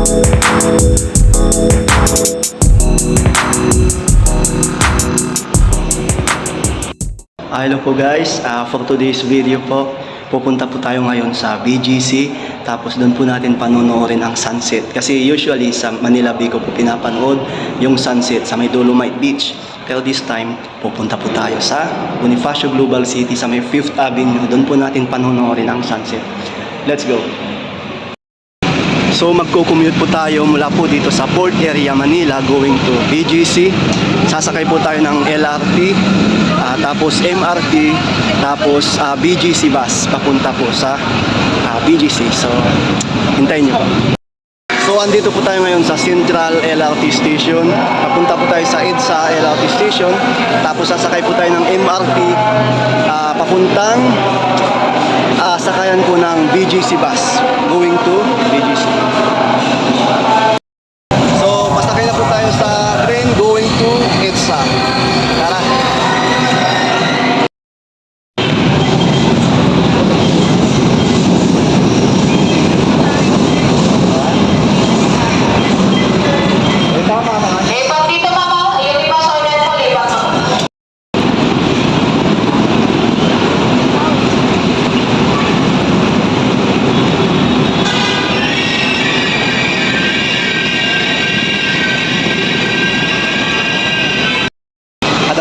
Hello po guys, for today's video po, pupunta po tayo ngayon sa BGC. Tapos doon po natin panonoorin ang sunset. Kasi usually sa Manila Bay ko po pinapanood yung sunset sa may Dolomite Beach. Pero this time, pupunta po tayo sa Bonifacio Global City sa may 5th Avenue. Doon po natin panonoorin ang sunset. Let's go! So magko-commute po tayo mula po dito sa Port Area Manila going to BGC. Sasakay po tayo ng LRT, tapos MRT, tapos BGC bus papunta po sa BGC. So hintayin nyo po. So andito po tayo ngayon sa Central LRT Station. Papunta po tayo sa EDSA LRT Station. Tapos sasakay po tayo ng MRT papuntang sakayan po ng BGC bus going to BGC. So pasakay na po tayo sa train going to EDSA. Tara!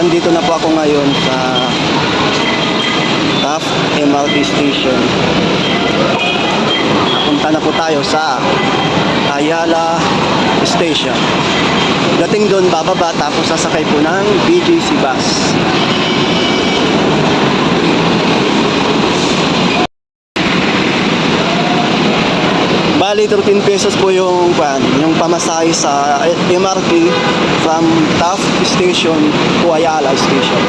Dito na po ako ngayon sa Taft MRT Station. Napunta na po tayo sa Ayala Station. Dating doon bababa tapos sasakay po ng BGC bus. Bali 13 pesos po yung pamasahe sa MRT from Taft Station to Ayala Station.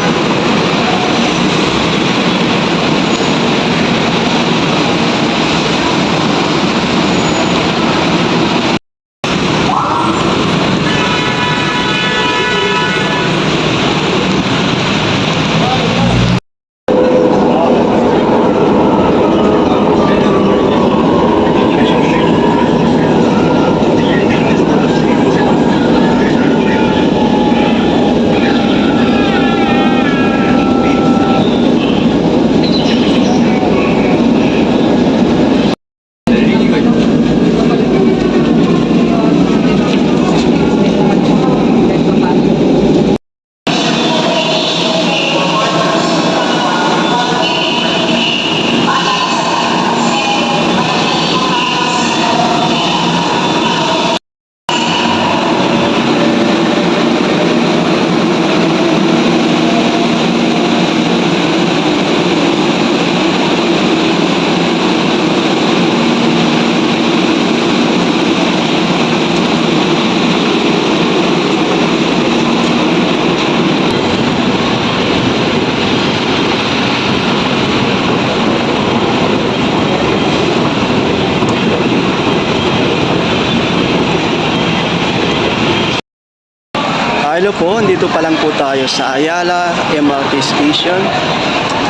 Hello po, dito pa lang po tayo sa Ayala MRT Station.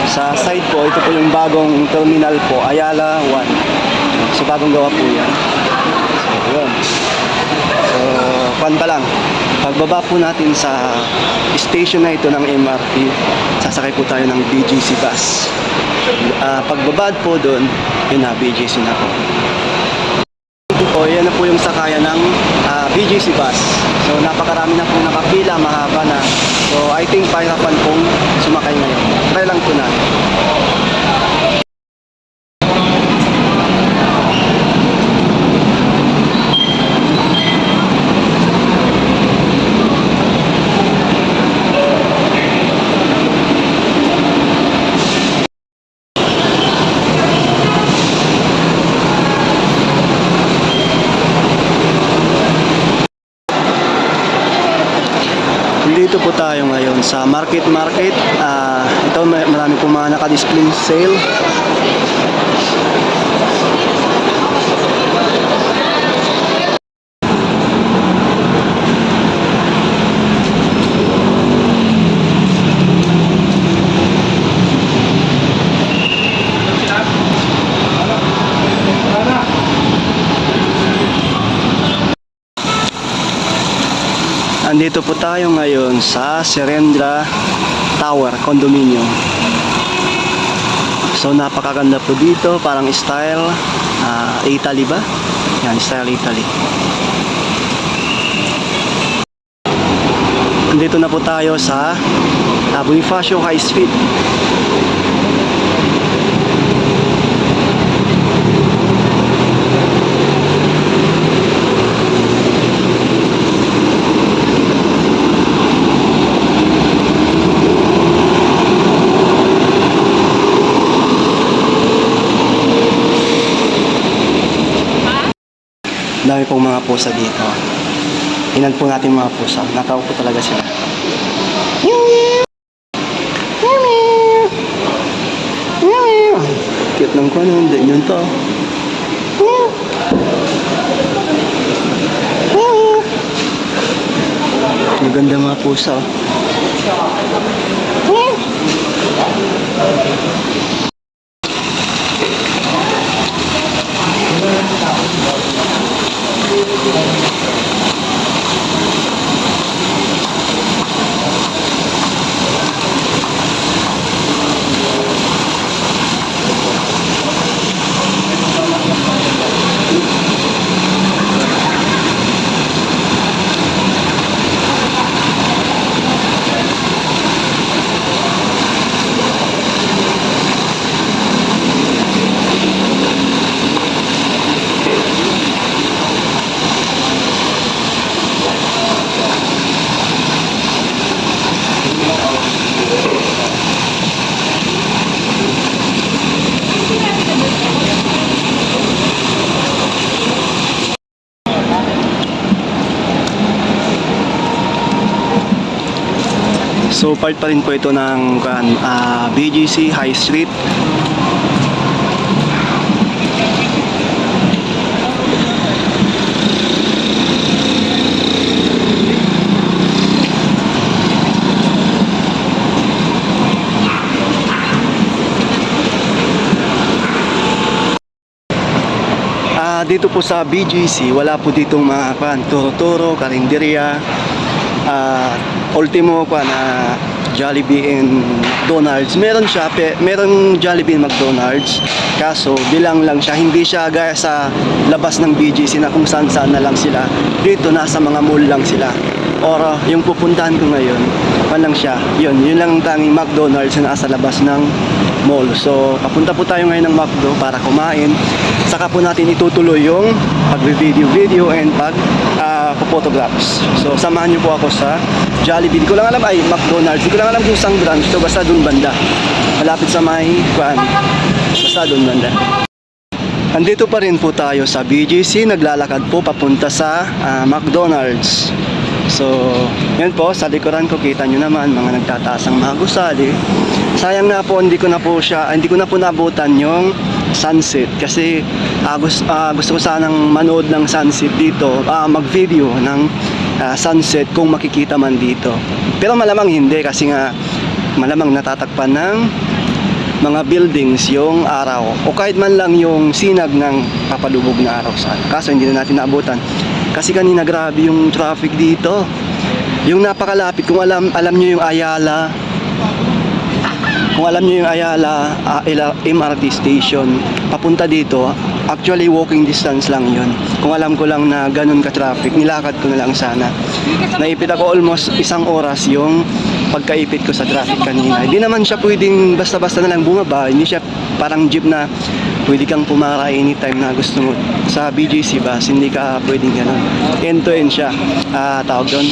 Sa side po, ito po yung bagong terminal po, Ayala 1. So bagong gawa po yan. So yun. So pan pa lang. Pagbaba po natin sa station na ito ng MRT, sasakay po tayo ng BGC bus. Pagbabad po doon, yun na, BGC na po. O yan na po yung sakayan ng BGC bus. So napakarami na po nakapila, mahaba na. So I think pahirapan pong sumakay ngayon. Try lang po natin. Dito po tayo ngayon sa Market. Ito marami po mga naka-display sale. andito po tayo ngayon sa Serendra Tower Condominium. So napakaganda po dito, parang style Italy ba? Yan, style Italy. Andito na po tayo sa Bonifacio High Street. Dami pong mga pusa dito. Inan po natin mga pusa. Nakaupo talaga sila. Cute ng kuwan. Hindi yun to. Maganda mga pusa. So part pa rin po ito ng BGC High Street. Dito po sa BGC, wala po ditong mga turo-turo, karinderya, ultimo na Jollibee and McDonald's. Meron siya, meron Jollibee and McDonald's. Kaso bilang lang siya, hindi siya gaya sa labas ng BGC na kung saan-saan na lang sila. Dito nasa mga mall lang sila. Or yung pupuntahan ko ngayon, lang siya. Yun lang ang tanging McDonald's na nasa labas ng mall. So papunta po tayo ngayon ng McDo para kumain. Saka po natin itutuloy yung pag-video and photographs. So samahan niyo po ako sa Jollibee. Di ko lang alam McDonald's. Di ko lang alam kung saan branch to, basta doon banda. Malapit sa may basta doon banda. Andito pa rin po tayo sa BGC. Naglalakad po papunta sa McDonald's. So, yan po, sa likuran ko kita nyo naman mga nagtataasang mga gusali. Sayang nga po, hindi ko na po nabutan yung sunset kasi gusto ko sanang manood ng sunset dito, mag-video ng sunset kung makikita man dito. Pero malamang hindi kasi nga malamang natatakpan ng mga buildings yung araw o kahit man lang yung sinag ng papalubog na araw sa kaso hindi na natin naabutan. Kasi kanina grabe yung traffic dito. Yung napakalapit, kung alam niyo yung Ayala. Kung alam niyo yung Ayala MRT station, papunta dito, actually walking distance lang yun. Kung alam ko lang na ganun ka-traffic, nilakad ko na lang sana. Naipit ako almost 1 oras yung pagkaipit ko sa traffic kanina. Hindi naman siya pwedeng basta-basta na lang bumaba. Hindi siya parang jeep na pwede kang pumara anytime na gusto mo. Sa BGC bus, hindi ka pwedeng ganun. End to end siya. Tawag doon,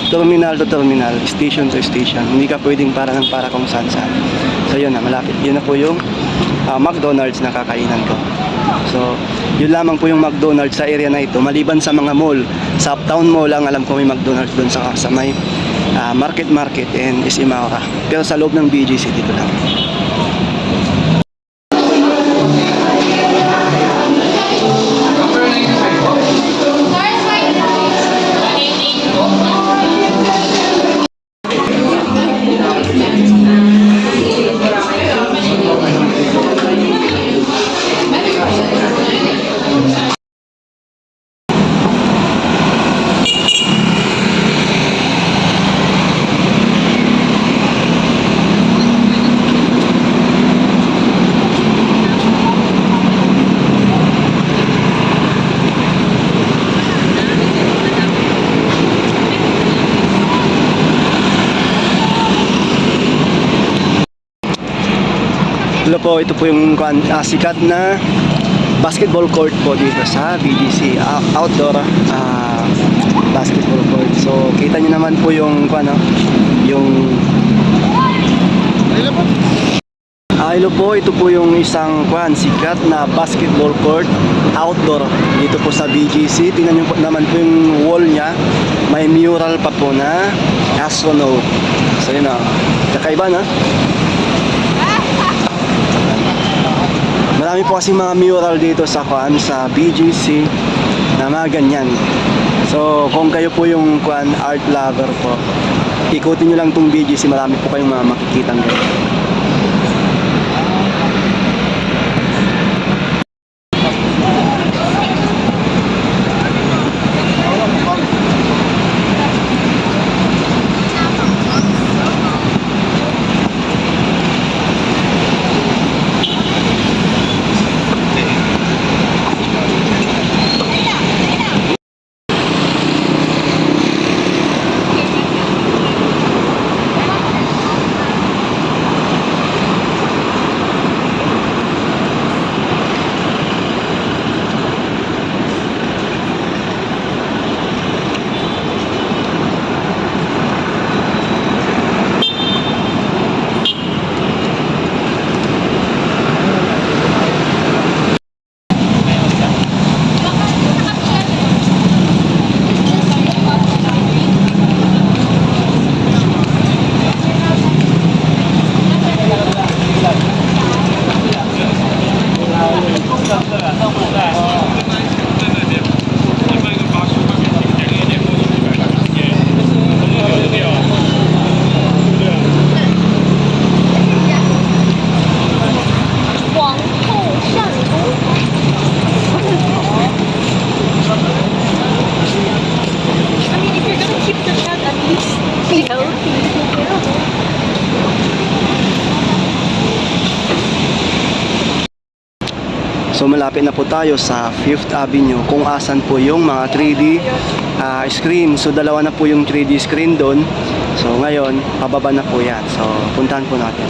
terminal to terminal, station to station. Hindi ka pwedeng para kung saan saan. So yun na, malapit. Yun na po yung McDonald's na kakainan ko. So yun lamang po yung McDonald's sa area na ito. Maliban sa mga mall, sa Uptown Mall lang alam ko may McDonald's doon sa may Market and SM Aura. Pero sa loob ng BGC dito lang. Hello po, ito po yung sikat na basketball court po dito sa BGC outdoor basketball court. So kita niyo naman po yung yung hello po, ito po yung isang sikat na basketball court outdoor dito po sa BGC. Tingnan niyo po naman po yung wall niya. May mural pa po na astronaut. So yun kakaiba na. Marami po kasi mga mural dito sa BGC na mga ganyan. So kung kayo po yung art lover po, ikutin nyo lang tong BGC, marami po kayong mga makikita ganyan. So malapit na po tayo sa 5th Avenue kung asan po yung mga 3D screen. So dalawa na po yung 3D screen doon. So ngayon, pababa na po yan. So puntahan po natin.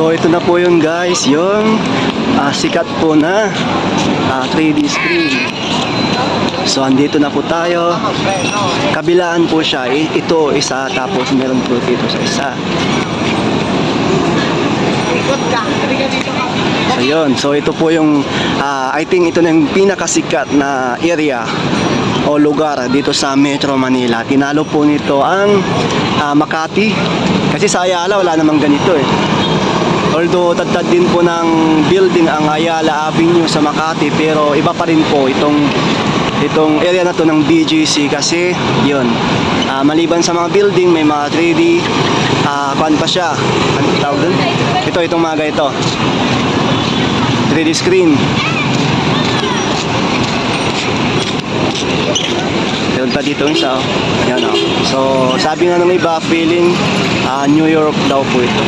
So ito na po yun guys, yung sikat po na 3D screen. So andito na po tayo. Kabilaan po siya. Ito isa, tapos meron po dito sa isa. Ikot ka. Hindi ka dito. So yun, so ito po yung I think ito na yung pinakasikat na area o lugar dito sa Metro Manila. Tinalo po nito ang Makati, kasi sa Ayala wala namang ganito eh. Although tad din po ng building ang Ayala Avenue sa Makati, pero iba pa rin po itong area na to ng BGC, kasi yun, maliban sa mga building, may mga 3D kuan pa siya. Ano tawag dun? Itong mga ganito 3D screen. Yun pa dito isa. Yan o. So sabi nga ng iba, feeling New York daw po ito.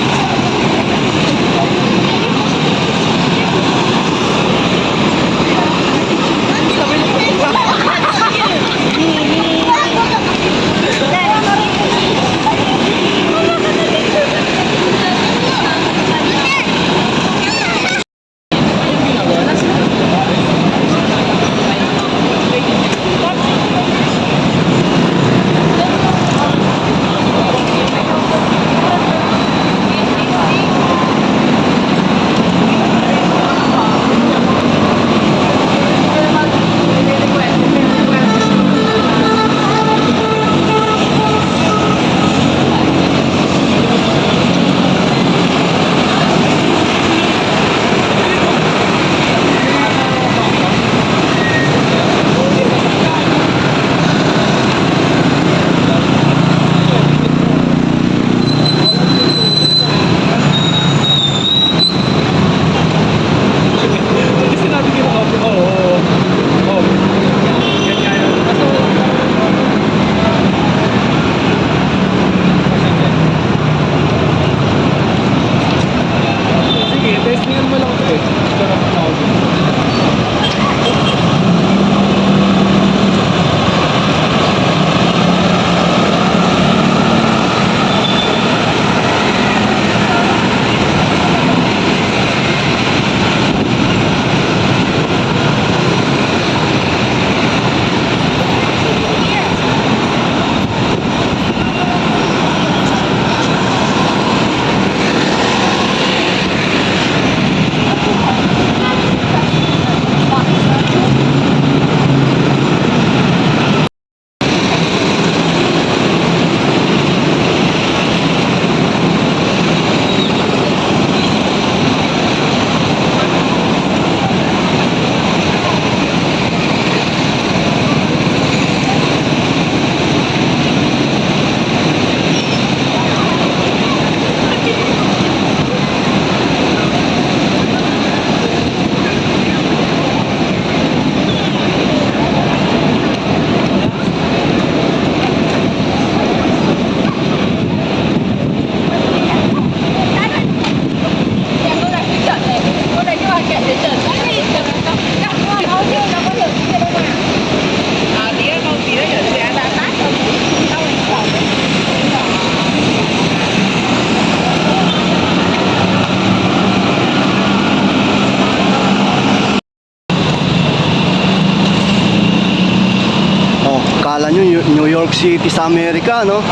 Kala nyo New York City sa Amerika, no?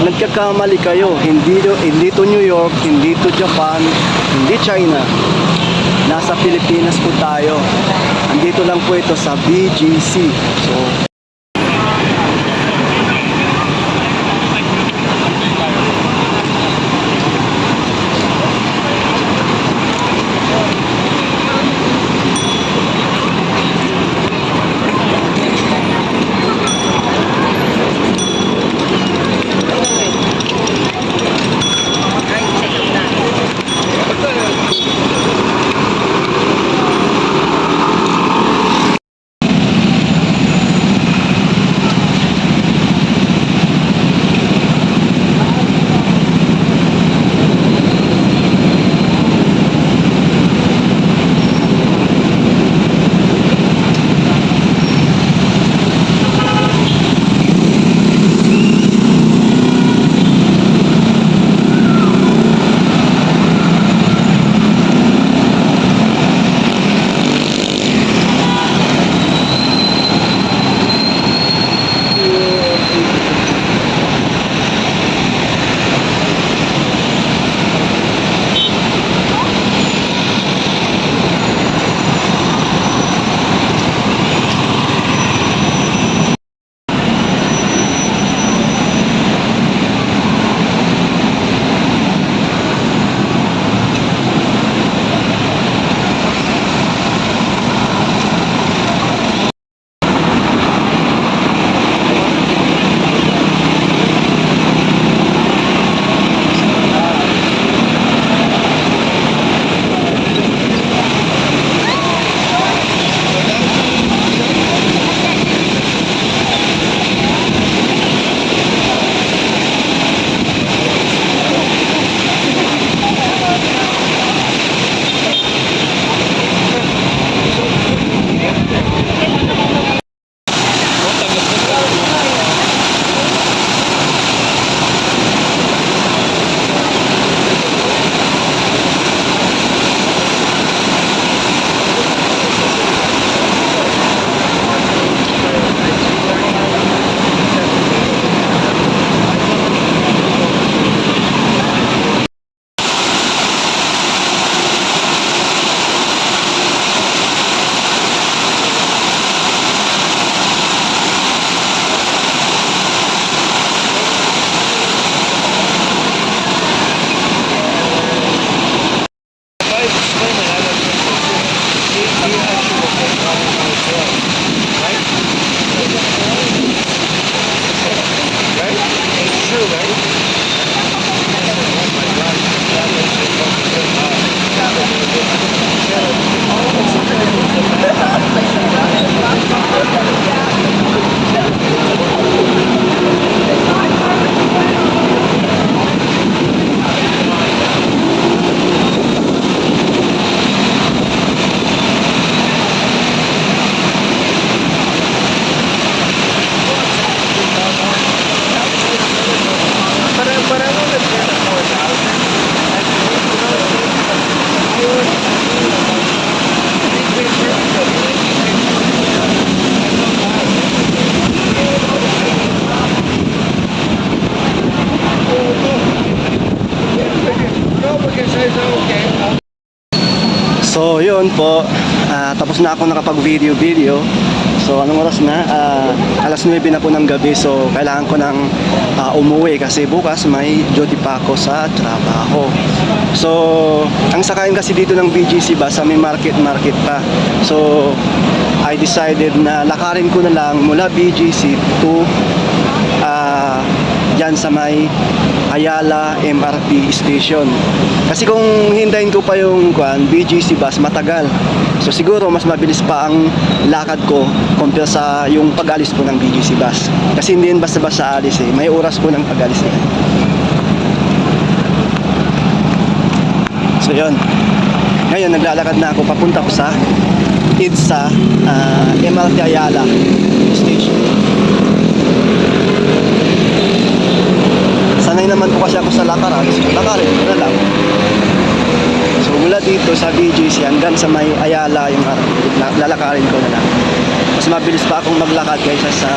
Nagkakamali kayo. Hindi to New York, hindi to Japan, hindi China. Nasa Pilipinas po tayo. Andito lang po ito sa BGC. So So yun po, tapos na ako nakapag-video. So anong oras na? Alas 9 na po ng gabi. So kailangan ko nang umuwi kasi bukas may duty pa ako sa trabaho. So ang sakayan kasi dito ng BGC bus may market pa. So I decided na lakarin ko na lang mula BGC to dyan sa may Ayala MRT station. Kasi kung hintayin ko pa yung BGC bus, matagal. So siguro mas mabilis pa ang lakad ko compare sa yung pag-alis po ng BGC bus. Kasi hindi yun basta-basta alis eh. May oras po ng pag-alis nila. So yun. Ngayon naglalakad na ako papunta ko sa EDSA MRT Ayala station. Sanay naman po kasi ako sa lakaran. So lakarin ko na lang. So mula dito sa BGC hanggang sa may Ayala yung lalakarin ko na lang. Mas mabilis pa akong maglakad kaysa sa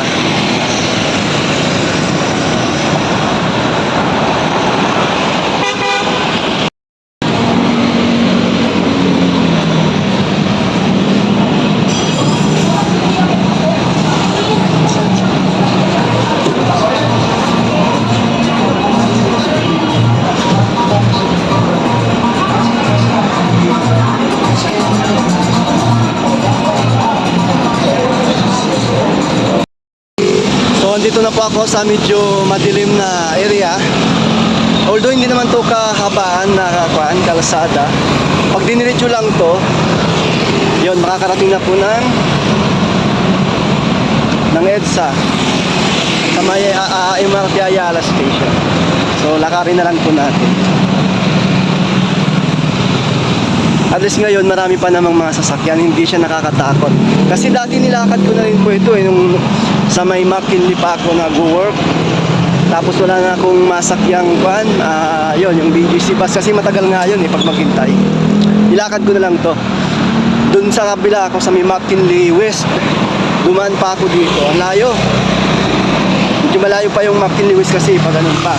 dito na po ako sa medyo madilim na area. Although hindi naman to kahabaan na kalsada. Pag diniretso lang to, yun, makakarating na po ng EDSA sa may MRT Ayala station. So lakarin na lang po natin. At least ngayon marami pa namang mga sasakyan, hindi siya nakakatakot. Kasi dati nilakad ko na rin po ito nung sa may McKinley pa ako nag-work. Tapos wala na akong masakyang yun, yung BGC bus kasi matagal nga yun pag maghintay. Nilakad ko na lang to. Doon sa kabila ako sa may McKinley West. Dumaan pa ako dito. Ang layo. Medyo malayo pa yung McKinley West kasi pag ganun pa.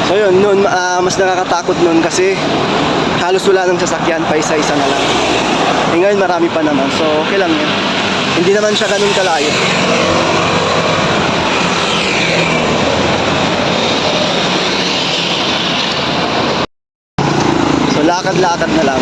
So yun, noon mas nakakatakot noon kasi halos wala ng sasakyan pa isa-isa na lang. Ngayon marami pa naman, so okay lang yan. Hindi naman siya ganun kalayo. So lakad-lakad na lang.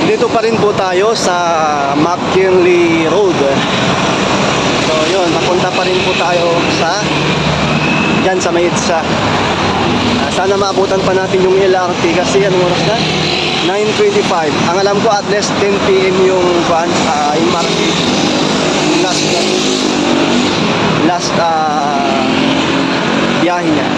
Dito pa rin po tayo sa McKinley Road. So yun, papunta pa rin po tayo sa dyan sa may EDSA. Sana maabutan pa natin yung LRT kasi anong oras na? 9:25. Ang alam ko at least 10 PM yung MRT. Last biyahe niya.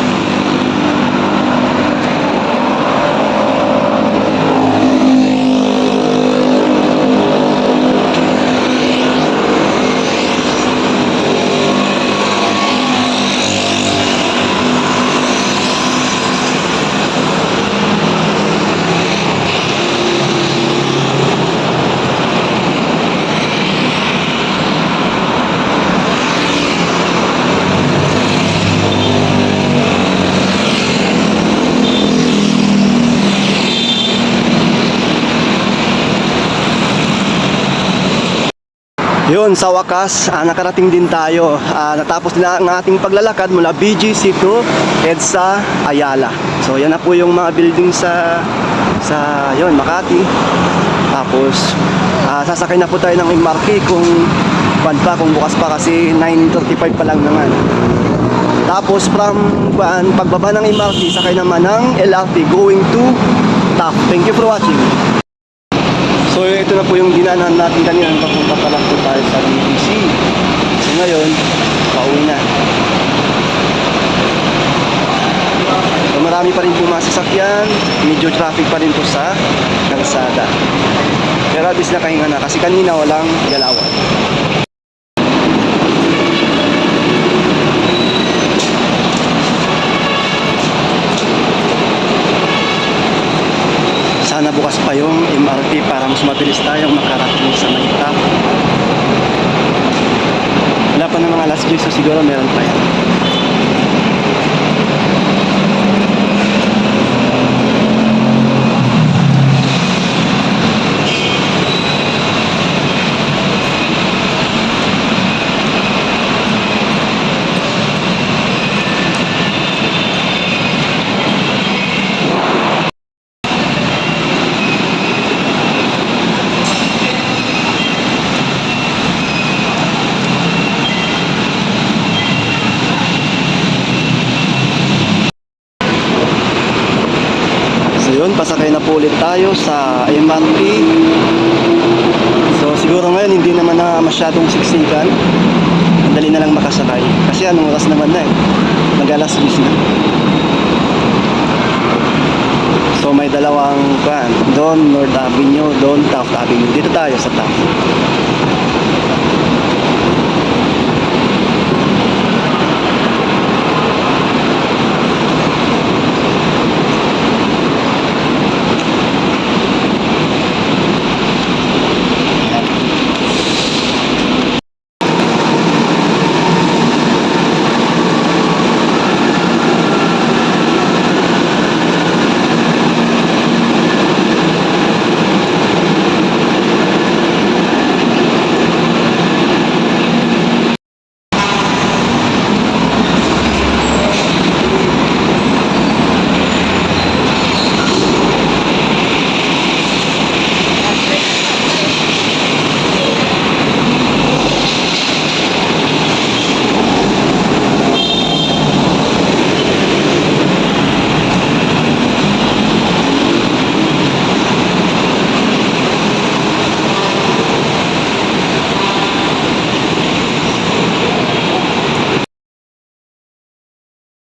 Yun, sa wakas, nakarating din tayo. Natapos na ang ating paglalakad mula BGC to EDSA Ayala. So, yan na po yung mga building sa yun, Makati. Tapos, sasakay na po tayo ng MRT kung kung bukas pa kasi 9:35 pa lang naman. Tapos, from pagbaba ng MRT, sakay naman ng LRT going to TAF. Thank you for watching. So ito na po yung dinaanan natin kanina, papunta pa lang po tayo sa BGC. So ngayon, pauwi na. So marami pa rin po mga sasakyan, medyo traffic pa rin po sa kalsada. Pero at least nakahinga na kasi kanina walang galawan. Sana bukas pa yung MRT para mas mabilis tayong makarating sa Manila. Wala pa ng mga last days, so siguro meron pa yan. Yun, pasakay na po ulit tayo sa MRT. So siguro ngayon hindi naman na masyadong siksikan. Madali na lang makasakay. Kasi anong oras naman na eh. Mag-alas 10 na. So may dalawang doon North Avenue, doon Taft Avenue. Dito tayo sa Taft.